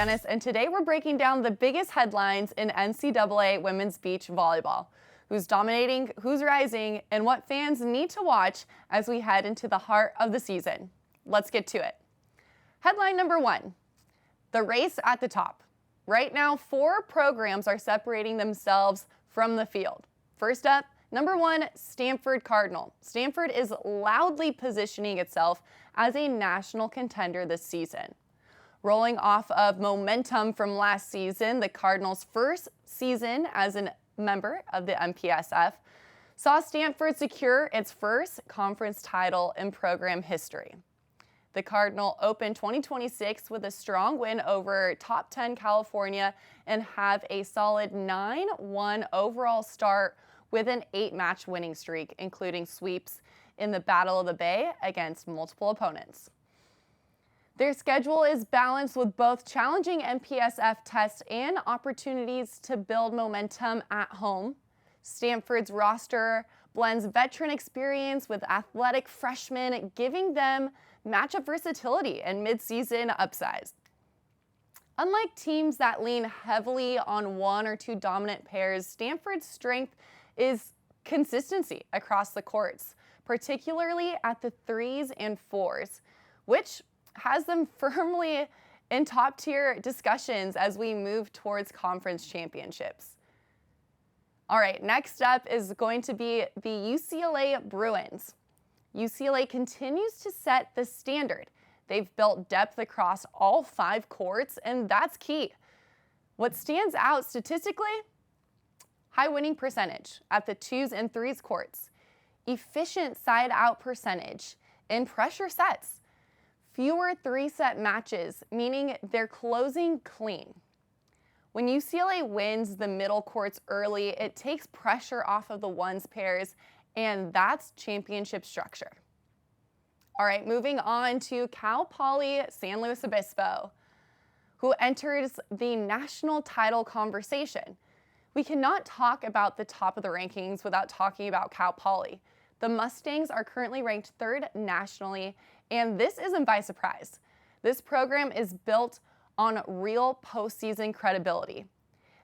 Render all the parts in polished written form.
Janice, and today we're breaking down the biggest headlines in NCAA women's beach volleyball. Who's dominating, who's rising, and what fans need to watch as we head into the heart of the season. Let's get to it. Headline number 1, the race at the top. Right now, 4 programs are separating themselves from the field. First up, number 1, Stanford Cardinal. Stanford is loudly positioning itself as a national contender this season. Rolling off of momentum from last season, the Cardinals' first season as a member of the MPSF saw Stanford secure its first conference title in program history. The Cardinal opened 2026 with a strong win over top 10 California and have a solid 9-1 overall start with an 8-match winning streak, including sweeps in the Battle of the Bay against multiple opponents. Their schedule is balanced with both challenging MPSF tests and opportunities to build momentum at home. Stanford's roster blends veteran experience with athletic freshmen, giving them matchup versatility and midseason upside. Unlike teams that lean heavily on 1 or 2 dominant pairs, Stanford's strength is consistency across the courts, particularly at the 3s and 4s, which has them firmly in top-tier discussions as we move towards conference championships. All right, next up is going to be the UCLA Bruins. UCLA continues to set the standard. They've built depth across all 5 courts, and that's key. What stands out statistically? High winning percentage at the 2s and 3s courts. Efficient side-out percentage in pressure sets. Fewer 3-set matches, meaning they're closing clean. When UCLA wins the middle courts early, it takes pressure off of the 1s pairs, and that's championship structure. All right, moving on to Cal Poly San Luis Obispo, who enters the national title conversation. We cannot talk about the top of the rankings without talking about Cal Poly. The Mustangs are currently ranked 3rd nationally, and this isn't by surprise. This program is built on real postseason credibility.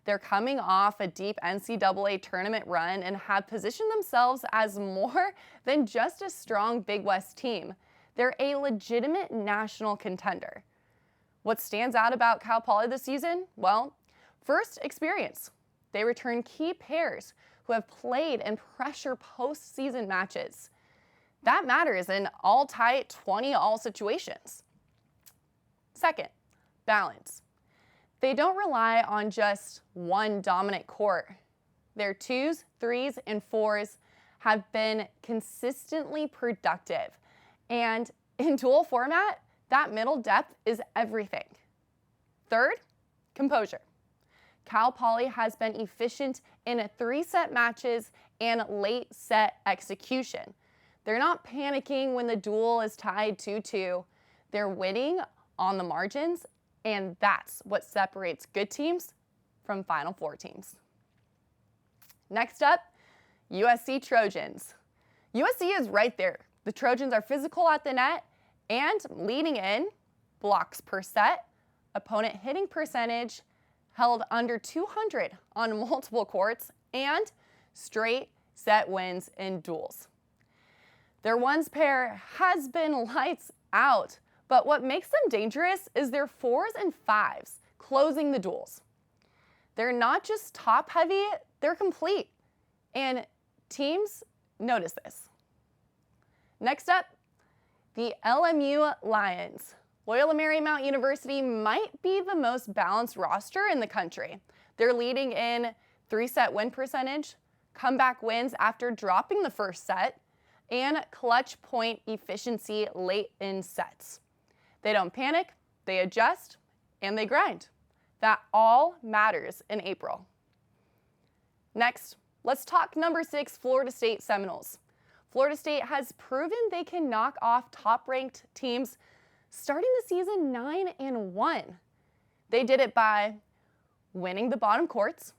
They're coming off a deep NCAA tournament run and have positioned themselves as more than just a strong Big West team. They're a legitimate national contender. What stands out about Cal Poly this season? Well, first, experience. They return key pairs who have played in pressure postseason matches. That matters in all tight 20-all situations. Second, balance. They don't rely on just one dominant court. Their 2s, 3s, and 4s have been consistently productive. And in dual format, that middle depth is everything. Third, composure. Cal Poly has been efficient in 3-set matches and late set execution. They're not panicking when the duel is tied 2-2. They're winning on the margins, and that's what separates good teams from Final Four teams. Next up, USC Trojans. USC is right there. The Trojans are physical at the net and leading in blocks per set, opponent hitting percentage, held under 200 on multiple courts, and straight set wins in duels. Their 1s pair has been lights out, but what makes them dangerous is their 4s and 5s closing the duels. They're not just top heavy, they're complete, and teams notice this. Next up, the LMU Lions. Loyola Marymount University might be the most balanced roster in the country. They're leading in 3-set win percentage, comeback wins after dropping the first set, and clutch point efficiency late in sets. They don't panic, they adjust, and they grind. That all matters in April. Next, let's talk number 6, Florida State Seminoles. Florida State has proven they can knock off top-ranked teams, starting the season 9-1. They did it by winning the bottom courts,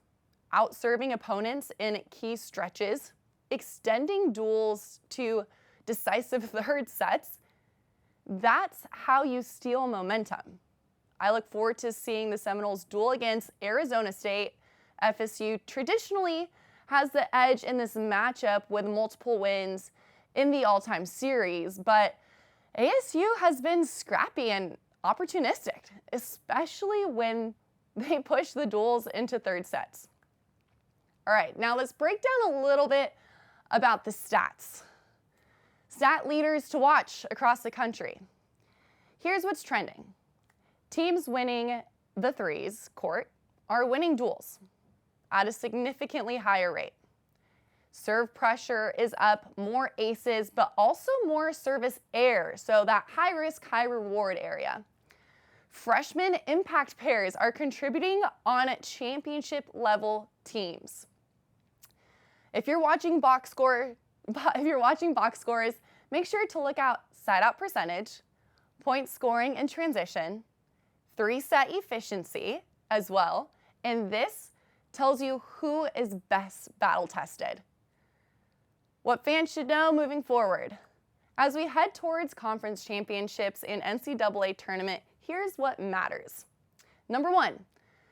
out-serving opponents in key stretches, extending duels to decisive third sets. That's how you steal momentum. I look forward to seeing the Seminoles duel against Arizona State. FSU traditionally has the edge in this matchup with multiple wins in the all-time series, but ASU has been scrappy and opportunistic, especially when they push the duels into third sets. All right, now let's break down a little bit about the stats. Stat leaders to watch across the country. Here's what's trending. Teams winning the threes court are winning duels at a significantly higher rate. Serve pressure is up, more aces, but also more service error, so that high risk, high reward area. Freshman impact pairs are contributing on championship level teams. If you're watching box scores, make sure to look out side out percentage, point scoring and transition, three-set efficiency as well, and this tells you who is best battle tested. What fans should know moving forward. As we head towards conference championships in NCAA tournament, here's what matters. Number 1,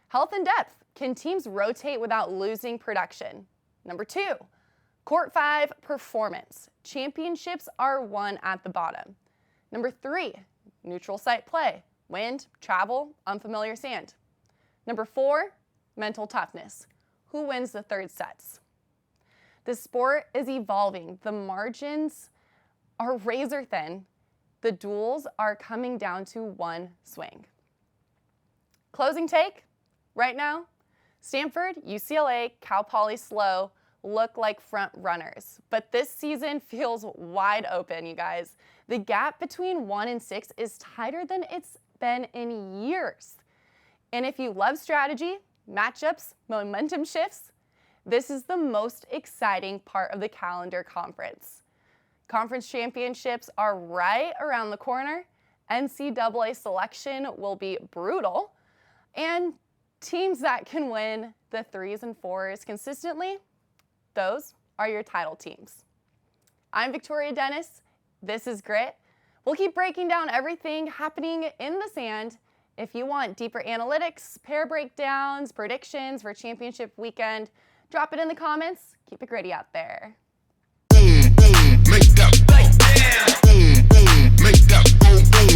health and depth. Can teams rotate without losing production? Number 2, court 5 performance. Championships are won at the bottom. Number 3, neutral site play. Wind, travel, unfamiliar sand. Number 4, mental toughness. Who wins the third sets? The sport is evolving. The margins are razor thin. The duels are coming down to one swing. Closing take, right now, Stanford, UCLA, Poly SLO look like front runners, but this season feels wide open, you guys. The gap between 1 and 6 is tighter than it's been in years. And if you love strategy, matchups, momentum shifts, this is the most exciting part of the calendar conference. Conference championships are right around the corner. NCAA selection will be brutal. And teams that can win the 3s and 4s consistently, those are your title teams. I'm Victoria Dennis. This is Grit. We'll keep breaking down everything happening in the sand. If you want deeper analytics, pair breakdowns, predictions for championship weekend, drop it in the comments. Keep it gritty out there. Boom, boom, make that break down.